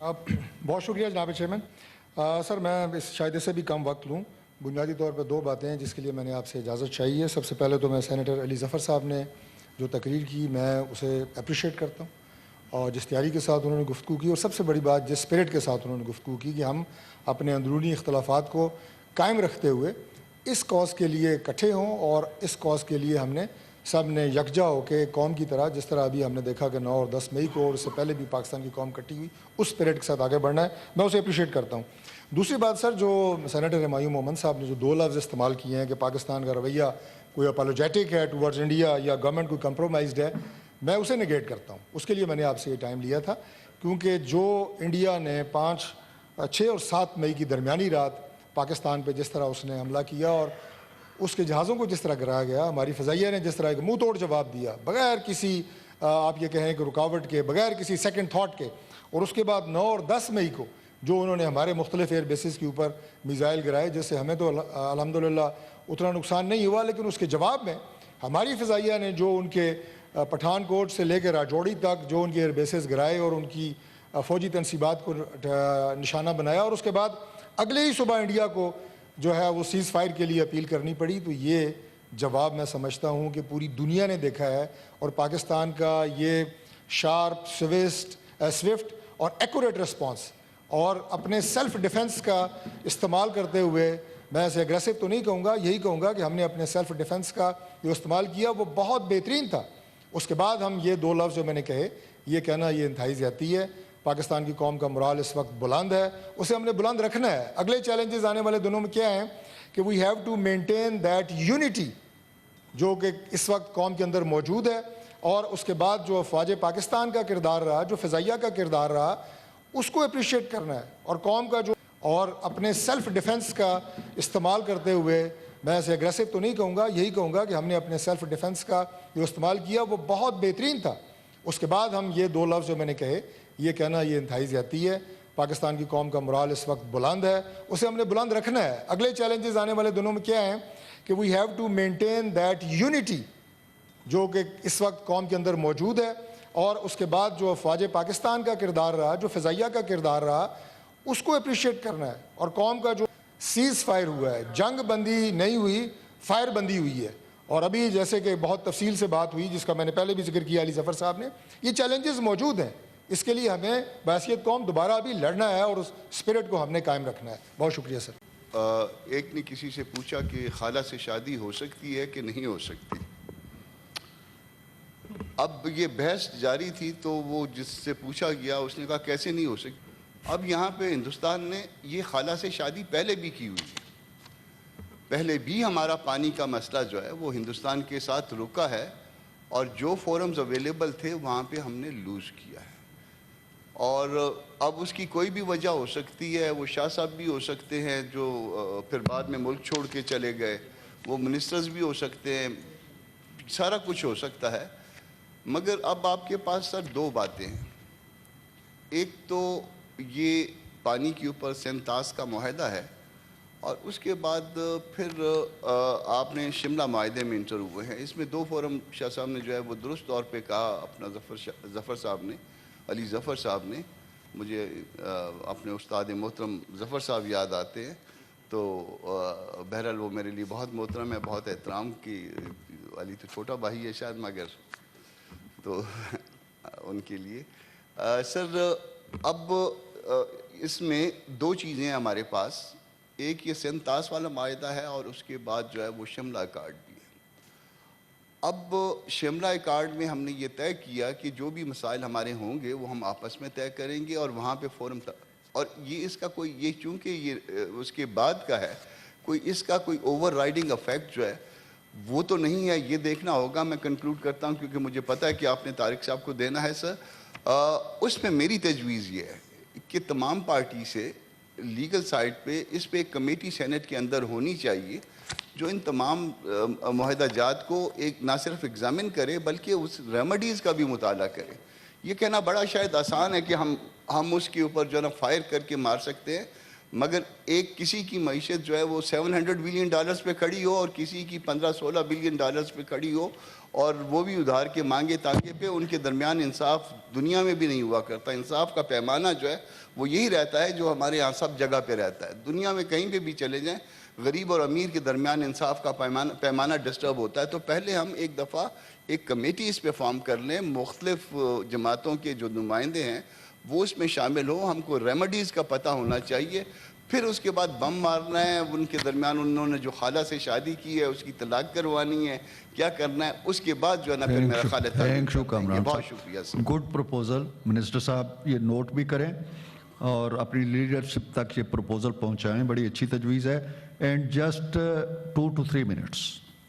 बहुत शुक्रिया जनाब चेयरमैन। सर मैं इस शायद से भी कम वक्त लूँ। बुनियादी तौर पर दो बातें हैं जिसके लिए मैंने आपसे इजाज़त चाहिए। सबसे पहले तो मैं सेनेटर अली ज़फ़र साहब ने जो तकरीर की मैं उसे अप्रिशिएट करता हूँ और जिस तैयारी के साथ उन्होंने गुफ्तगू की, और सबसे बड़ी बात जिस स्पिरिट के साथ उन्होंने गुफ्तगू की कि हम अपने अंदरूनी इख्तलाफात को कायम रखते हुए इस कॉज़ के लिए इकट्ठे हों और इस कॉज़ के लिए हमने सब ने यकजा होकर कौम की तरह, जिस तरह अभी हमने देखा कि 9 और 10 मई को और उससे पहले भी पाकिस्तान की कौम इकट्ठी हुई, उस स्पिरिट के साथ आगे बढ़ना है। मैं उसे अप्रिशिएट करता हूँ। दूसरी बात सर, जो सेनेटर हुमायूं मोहम्मद साहब ने जो दो लफ्ज़ इस्तेमाल किए हैं कि पाकिस्तान का रवैया कोई अपोलोजेटिक है टूवर्ड्स इंडिया या गवर्नमेंट कोई कंप्रोमाइज्ड है, मैं उसे नेगेट करता हूँ। उसके लिए मैंने आपसे ये टाइम लिया था क्योंकि जो इंडिया ने 5, 6 और 7 मई की दरमियानी रात पाकिस्तान पे जिस तरह उसने हमला किया और उसके जहाज़ों को जिस तरह गिराया गया, हमारी फ़ज़ाइया ने जिस तरह एक मुँह तोड़ जवाब दिया बग़ैर किसी आप ये कहें कि रुकावट के, बग़ैर किसी सेकंड थाट के, और उसके बाद 9 और 10 मई को जो उन्होंने हमारे मुख्तलिफ एयर बेसिस के ऊपर मिज़ाइल गिराए, जिससे हमें तो अल्हम्दुलिल्लाह उतना नुकसान नहीं हुआ, लेकिन उसके जवाब में हमारी फ़ज़ाइया ने जो उनके पठानकोट से लेकर राजौड़ी तक जो उनके एयर बेसिस गिराए और उनकी फ़ौजी तनसीबात को निशाना बनाया, और उसके बाद अगले ही सुबह इंडिया को जो है वो सीज़ फायर के लिए अपील करनी पड़ी। तो ये जवाब मैं समझता हूँ कि पूरी दुनिया ने देखा है और पाकिस्तान का ये शार्प, स्विफ्ट और एक्यूरेट रिस्पॉन्स और अपने सेल्फ डिफेंस का इस्तेमाल करते हुए, मैं ऐसे एग्रेसिव तो नहीं कहूँगा, यही कहूँगा कि हमने अपने सेल्फ डिफेंस का जो इस्तेमाल किया वो बहुत बेहतरीन था। उसके बाद हम ये दो लफ्ज़ जो मैंने कहे, ये कहना ये इंतहाई ज़्यादती है। पाकिस्तान की कौम का मोराल इस वक्त बुलंद है, उसे हमने बुलंद रखना है। अगले चैलेंजेस आने वाले दिनों में क्या हैं कि we have to maintain that unity जो कि इस वक्त कौम के अंदर मौजूद है, और उसके बाद जो अफवाज पाकिस्तान का किरदार रहा, जो फ़ज़ाइया का किरदार रहा, उसको अप्रिशिएट करना है। और कौम का जो और अपने सेल्फ डिफेंस का इस्तेमाल करते हुए, मैं ऐसे एग्रेसिव तो नहीं कहूँगा, यही कहूँगा कि हमने अपने सेल्फ डिफेंस का जो इस्तेमाल किया वो बहुत बेहतरीन था। उसके बाद हम ये दो लफ्ज़ जो मैंने कहे, ये कहना ये इंतहाई ज़्यादती है। पाकिस्तान की कौम का मोराल इस वक्त बुलंद है, उसे हमने बुलंद रखना है। अगले चैलेंजेस आने वाले दिनों में क्या हैं कि we have to maintain that unity जो कि इस वक्त कौम के अंदर मौजूद है, और उसके बाद जो अफवाज पाकिस्तान का किरदार रहा, जो फ़ज़ाइया का किरदार रहा, उसको अप्रिशिएट करना है। और कौम का जो सीज़ फायर हुआ है, जंग बंदी नहीं हुई, फायर बंदी हुई है। और अभी जैसे कि बहुत तफसील से बात हुई, जिसका मैंने पहले भी जिक्र किया अली ज़फ़र साहब ने, ये चैलेंजेस मौजूद हैं। इसके लिए हमें बहैसियत कौम दोबारा अभी लड़ना है और उस स्पिरिट को हमने कायम रखना है। बहुत शुक्रिया सर। एक ने किसी से पूछा कि खाला से शादी हो सकती है कि नहीं हो सकती। अब ये बहस जारी थी तो वो जिससे पूछा गया उसने कहा कैसे नहीं हो सकती। अब यहाँ पे हिंदुस्तान ने ये खाला से शादी पहले भी की हुई है। पहले भी हमारा पानी का मसला जो है वो हिंदुस्तान के साथ रुका है, और जो फोरम्स अवेलेबल थे वहाँ पे हमने लूज़ किया है। और अब उसकी कोई भी वजह हो सकती है, वो शाह साहब भी हो सकते हैं जो फिर बाद में मुल्क छोड़ के चले गए, वो मिनिस्टर्स भी हो सकते हैं, सारा कुछ हो सकता है। मगर अब आपके पास सर दो बातें हैं। एक तो ये पानी के ऊपर सेंतास का मुआहदा है, और उसके बाद फिर आपने शिमला माहदे में इंटर हुए हैं। इसमें दो फोरम शाह साहब ने जो है वो दुरुस्त तौर पे कहा, अपना ज़फ़र साहब ने, अली ज़फ़र साहब ने, मुझे अपने उस्ताद मोहतरम ज़फ़र साहब याद आते हैं। तो बहरहाल वो मेरे लिए बहुत मोहतरम है, बहुत एहतराम की। अली तो छोटा भाई है शायद, मगर तो उनके लिए सर अब इसमें दो चीज़ें हैं हमारे पास। एक ये सेंतास वाला मायदा है, और उसके बाद जो है वो शिमला कार्ड भी है। अब शिमला कार्ड में हमने ये तय किया कि जो भी मसाइल हमारे होंगे वो हम आपस में तय करेंगे, और वहाँ पे फोरम और ये इसका कोई ये चूँकि ये उसके बाद का है, कोई इसका कोई ओवर राइडिंग अफेक्ट जो है वो तो नहीं है, ये देखना होगा। मैं कंक्लूड करता हूँ क्योंकि मुझे पता है कि आपने तारिक साहब को देना है सर। उसमें मेरी तजवीज़ ये है कि तमाम पार्टी से लीगल साइड पे इस पे एक कमेटी सेनेट के अंदर होनी चाहिए जो इन तमाम मुआहदाजात को एक ना सिर्फ एग्ज़ामिन करे बल्कि उस रेमेडीज़ का भी मुताला करे। ये कहना बड़ा शायद आसान है कि हम उसके ऊपर जो है ना फायर करके मार सकते हैं, مگر ایک کسی کی معیشت جو ہے وہ $700 بلین پہ کھڑی ہو اور کسی کی 15-16 بلین پہ کھڑی ہو، اور وہ بھی ادھار کے مانگے تانگے پہ، ان کے درمیان انصاف دنیا میں بھی نہیں ہوا کرتا۔ انصاف کا پیمانہ جو ہے وہ یہی رہتا ہے جو ہمارے یہاں سب جگہ پہ رہتا ہے۔ دنیا میں کہیں پہ بھی چلے جائیں، غریب اور امیر کے درمیان انصاف کا پیمانہ ڈسٹرب ہوتا ہے۔ تو پہلے ہم ایک دفعہ ایک کمیٹی اس پہ فارم کر لیں، مختلف جماعتوں کے جو نمائندے ہیں وہ اس میں شامل ہوں، ہم کو ریمیڈیز کا پتہ ہونا چاہیے۔ پھر اس کے بعد بم مارنا ہے، ان کے درمیان انہوں نے جو خالہ سے شادی کی ہے اس کی طلاق کروانی ہے، کیا کرنا ہے، اس کے بعد جو ہے نا پھر میرا خالہ تھینک یو کامران بہت شکریہ سر۔ گڈ پروپوزل، منسٹر صاحب یہ نوٹ بھی کریں اور اپنی لیڈرشپ تک یہ پروپوزل پہنچائیں، بڑی اچھی تجویز ہے۔ And just 2 to 3 minutes۔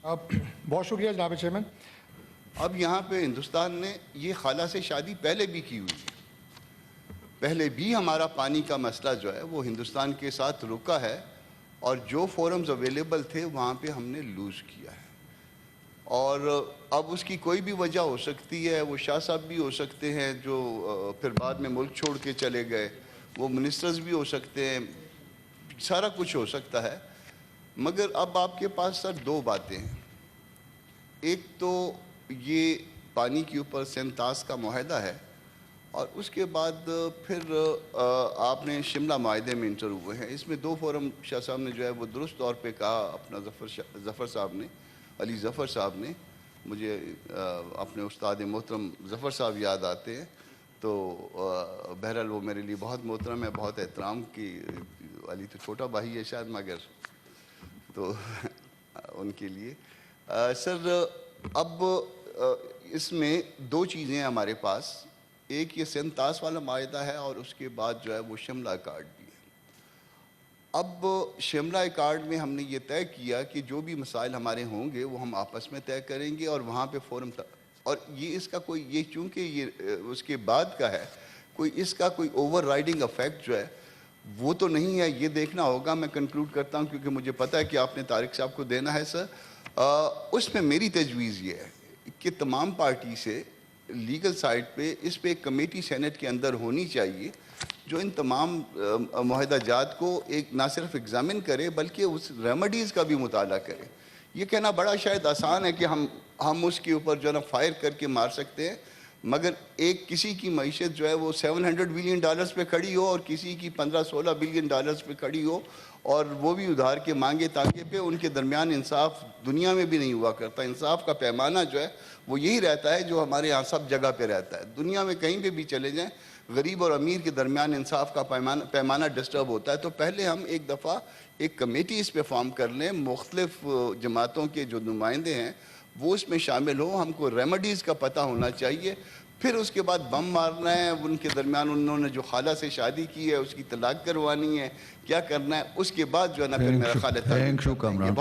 بہت شکریہ جناب چیئرمین۔ اب یہاں پہ ہندوستان نے یہ خالہ سے شادی پہلے بھی کی ہوئی ہے، پہلے بھی ہمارا پانی کا مسئلہ جو ہے وہ ہندوستان کے ساتھ رکا ہے، اور جو فورمز اویلیبل تھے وہاں پہ ہم نے لوز کیا ہے، اور اب اس کی کوئی بھی وجہ ہو سکتی ہے۔ وہ شاہ صاحب بھی ہو سکتے ہیں جو پھر بعد میں ملک چھوڑ کے چلے گئے، وہ منسٹرز بھی ہو سکتے ہیں، سارا کچھ ہو سکتا ہے، مگر اب آپ کے پاس سر 2 باتیں ہیں۔ ایک تو یہ پانی کے اوپر سینتاس کا معاہدہ ہے، اور اس کے بعد پھر آپ نے شملہ معاہدے میں انٹر ہوئے ہیں۔ اس میں 2 فورم شاہ صاحب نے جو ہے وہ درست طور پہ کہا، اپنا ظفر صاحب نے، علی ظفر صاحب نے، مجھے اپنے استاد محترم ظفر صاحب یاد آتے ہیں، تو بہرحال وہ میرے لیے بہت محترم ہے، بہت احترام کی۔ علی تو چھوٹا بھائی ہے شاید، مگر تو ان کے لیے سر اب اس میں 2 چیزیں ہیں ہمارے پاس۔ ایک یہ سینتاس والا معاہدہ ہے، اور اس کے بعد جو ہے وہ شملہ اکارڈ بھی ہے۔ اب شملہ اکارڈ میں ہم نے یہ طے کیا کہ جو بھی مسائل ہمارے ہوں گے وہ ہم آپس میں طے کریں گے، اور وہاں پہ فورم اور یہ اس کا کوئی یہ چونکہ یہ اس کے بعد کا ہے، کوئی اس کا کوئی اوور رائڈنگ افیکٹ جو ہے وہ تو نہیں ہے، یہ دیکھنا ہوگا۔ میں کنکلوڈ کرتا ہوں کیونکہ مجھے پتہ ہے کہ آپ نے طارق صاحب کو دینا ہے سر۔ اس میں میری تجویز یہ ہے کہ تمام پارٹی سے لیگل سائٹ پہ اس پہ ایک کمیٹی سینٹ کے اندر ہونی چاہیے جو ان تمام معاہدہ جات کو ایک نہ صرف ایگزامن کرے بلکہ اس ریمیڈیز کا بھی مطالعہ کرے۔ یہ کہنا بڑا شاید آسان ہے کہ ہم اس کے اوپر جو ہے نا فائر کر کے مار سکتے ہیں، مگر ایک کسی کی معیشت جو ہے وہ $700 بلین پہ کھڑی ہو اور کسی کی 15-16 بلین پہ کھڑی ہو، اور وہ بھی ادھار کے مانگے تانگے پہ، ان کے درمیان انصاف دنیا میں بھی نہیں ہوا کرتا۔ انصاف کا پیمانہ جو ہے وہ یہی رہتا ہے جو ہمارے یہاں سب جگہ پہ رہتا ہے۔ دنیا میں کہیں پہ بھی چلے جائیں، غریب اور امیر کے درمیان انصاف کا پیمانہ ڈسٹرب ہوتا ہے۔ تو پہلے ہم ایک دفعہ ایک کمیٹی اس پہ فارم کر لیں، مختلف جماعتوں کے جو نمائندے ہیں وہ اس میں شامل ہوں، ہم کو ریمیڈیز کا پتہ ہونا چاہیے۔ پھر اس کے بعد بم مارنا ہے، ان کے درمیان انہوں نے جو خالہ سے شادی کی ہے اس کی طلاق کروانی ہے، کیا کرنا ہے، اس کے بعد جو ہے نا پھر میرا خالہ تھینک یو کامران۔